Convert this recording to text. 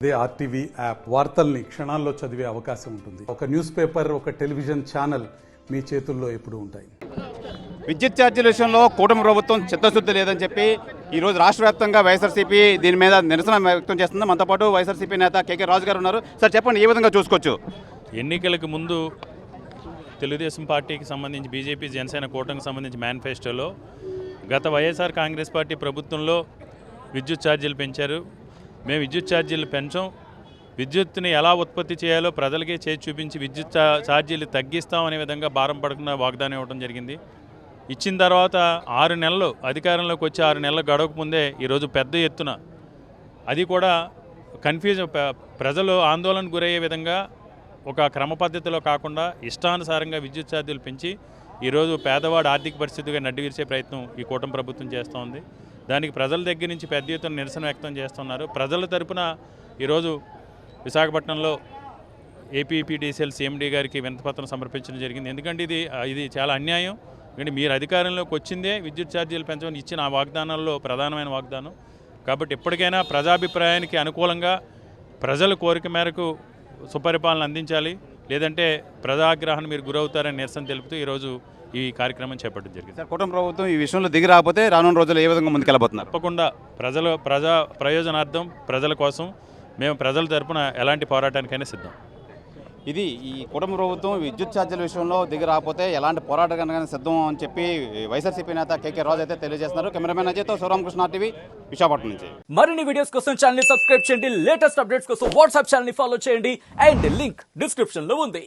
అదే RTV app వార్తల్ని క్షణాల్లో చదివే అవకాశం ఉంటుంది. ఒక న్యూస్ పేపర్, ఒక టెలివిజన్ ఛానల్ మీ చేతుల్లో ఎప్పుడూ ఉంటాయి. విద్యుత్ ఛార్జీల విషయంలో కూటమి ప్రభుత్వం చిత్తశుద్ధి లేదని చెప్పి ఈరోజు రాష్ట్ర వ్యాప్తంగా వైఎస్ఆర్సీపీ దీని మీద నిరసన వ్యక్తం చేస్తుంది. మనతో పాటు వైఎస్ఆర్సీపీ నేత కేకే రాజు గారు ఉన్నారు. సార్ చెప్పండి, ఏ విధంగా చూసుకోవచ్చు? ఎన్నికలకు ముందు తెలుగుదేశం పార్టీకి సంబంధించి బీజేపీ జనసేన కూటమికి సంబంధించి మేనిఫెస్టోలో గత వైఎస్ఆర్ కాంగ్రెస్ పార్టీ ప్రభుత్వంలో విద్యుత్ ఛార్జీలు పెంచారు. మేము విద్యుత్ ఛార్జీలు పెంచాం, విద్యుత్తుని ఎలా ఉత్పత్తి చేయాలో ప్రజలకే చేసి చూపించి విద్యుత్ ఛార్జీలు తగ్గిస్తామనే విధంగా భారం పడకుండా వాగ్దానం ఇవ్వడం జరిగింది. ఇచ్చిన తర్వాత 6 నెలలు అధికారంలోకి వచ్చి 6 నెలలు గడవక ముందే ఈరోజు పెద్ద ఎత్తున అది కూడా ప్రజలు ఆందోళనకు గురయ్యే విధంగా ఒక క్రమ పద్ధతిలో కాకుండా ఇష్టానుసారంగా విద్యుత్ ఛార్జీలు పెంచి ఈరోజు పేదవాడు ఆర్థిక పరిస్థితిగా నడ్డివిరిసే ప్రయత్నం ఈ కూటమి ప్రభుత్వం చేస్తూ ఉంది. దానికి ప్రజల దగ్గర నుంచి పెద్ద ఎత్తున నిరసన వ్యక్తం చేస్తున్నారు. ప్రజల తరపున ఈరోజు విశాఖపట్నంలో ఏపీపీడీసీఎల్ సీఎండీ గారికి వినతిపత్రం సమర్పించడం జరిగింది. ఎందుకంటే ఇది చాలా అన్యాయం. ఎందుకంటే మీరు అధికారంలోకి వచ్చిందే విద్యుత్ ఛార్జీలు పెంచమని ఇచ్చిన ఆ వాగ్దానాల్లో ప్రధానమైన వాగ్దానం. కాబట్టి ఎప్పటికైనా ప్రజాభిప్రాయానికి అనుకూలంగా ప్రజల కోరిక మేరకు సుపరిపాలన అందించాలి, లేదంటే ప్రజాగ్రహాన్ని మీరు గురవుతారని నిరసన తెలుపుతూ ఈరోజు ఈ కార్యక్రమం చేపట్టడం జరిగింది. సార్, కూటమి ప్రభుత్వం ఈ విషయంలో దిగి రాకపోతే రానున్న రోజుల్లో ఏ విధంగా ముందుకెళ్ళబోతున్నారు? తప్పకుండా ప్రజా ప్రయోజనార్థం ప్రజల కోసం మేము ప్రజల తరపున ఎలాంటి పోరాటానికైనా సిద్ధం. ఇది ఈ కూటమి ప్రభుత్వం విద్యుత్ ఛార్జీల విషయంలో దిగి రాకపోతే ఎలాంటి పోరాటానికైనా సిద్ధం అని చెప్పి వైఎస్ఆర్సీపీ నేత కేకే రాజు అయితే తెలియజేస్తున్నారు. కెమెరామెన్ అజయ్తో శివరామకృష్ణ టీవీ విశాఖపట్నం నుంచి. మరిన్ని వీడియోస్ కోసం ఛానల్ ని సబ్స్క్రైబ్ చేయండి, లేటెస్ట్ అప్డేట్స్ కోసం వాట్సాప్ ఛానల్ ని ఫాలో చేయండి అండ్ లింక్ డిస్క్రిప్షన్ లో ఉంది.